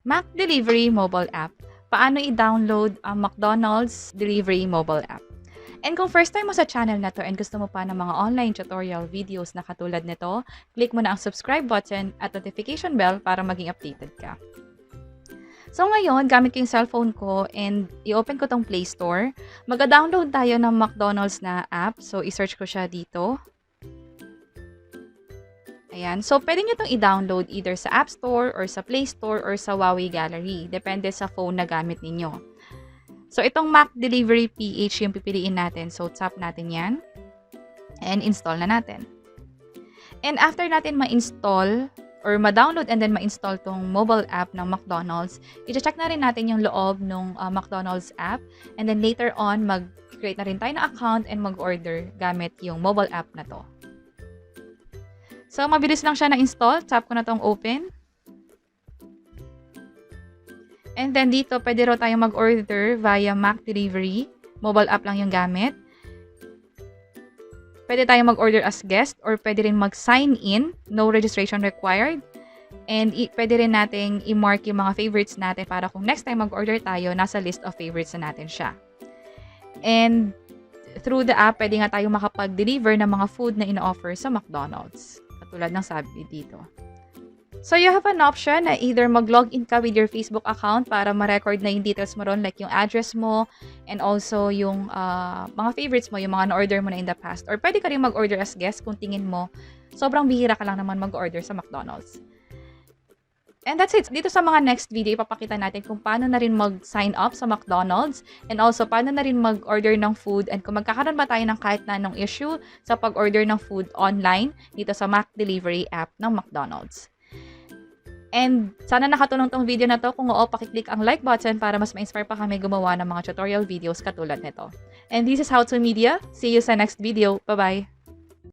Mac Delivery Mobile App. Paano i-download ang McDonald's Delivery Mobile App. And kung first time mo sa channel na to and gusto mo pa ng mga online tutorial videos na katulad nito, click mo na ang subscribe button at notification bell para maging updated ka. So ngayon, gamit ko yung cellphone ko and i-open ko tong Play Store. Mag-download tayo ng McDonald's na app. So i-search ko siya dito. Ayan. So, pwede nyo itong i-download either sa App Store or sa Play Store or sa Huawei Gallery. Depende sa phone na gamit ninyo. So, itong Mac Delivery PH yung pipiliin natin. So, tap natin yan. And install na natin. And after natin ma-install or ma-download and then ma-install tong mobile app ng McDonald's, i-check na rin natin yung loob ng McDonald's app. And then later on, mag-create na rin tayo ng account and mag-order gamit yung mobile app na to. So, mabilis lang siya na-install. Tap ko na tong open. And then dito, pwede raw tayong mag-order via Mac Delivery. Mobile app lang yung gamit. Pwede tayong mag-order as guest or pwede rin mag-sign in. No registration required. And pwede rin nating i-mark yung mga favorites natin para kung next time mag-order tayo, nasa list of favorites na natin siya. And through the app, pwede nga tayong makapag-deliver ng mga food na ina-offer sa McDonald's. Tulad ng sabi dito. So, you have an option na either mag-login ka with your Facebook account para ma-record na yung details mo ron, like yung address mo and also yung mga favorites mo, yung mga na-order mo na in the past. Or pwede ka rin mag-order as guest kung tingin mo sobrang bihira ka lang naman mag-order sa McDonald's. And that's it. Dito sa mga next video, ipapakita natin kung paano na rin mag-sign up sa McDonald's and also paano na rin mag-order ng food and kung magkakaroon ba tayo ng kahit na anong issue sa pag-order ng food online dito sa Mac Delivery app ng McDonald's. And sana nakatulong tong video na to. Kung oo, pakiclick ang like button para mas ma-inspire pa kami gumawa ng mga tutorial videos katulad nito. And this is How to Media. See you sa next video. Bye-bye!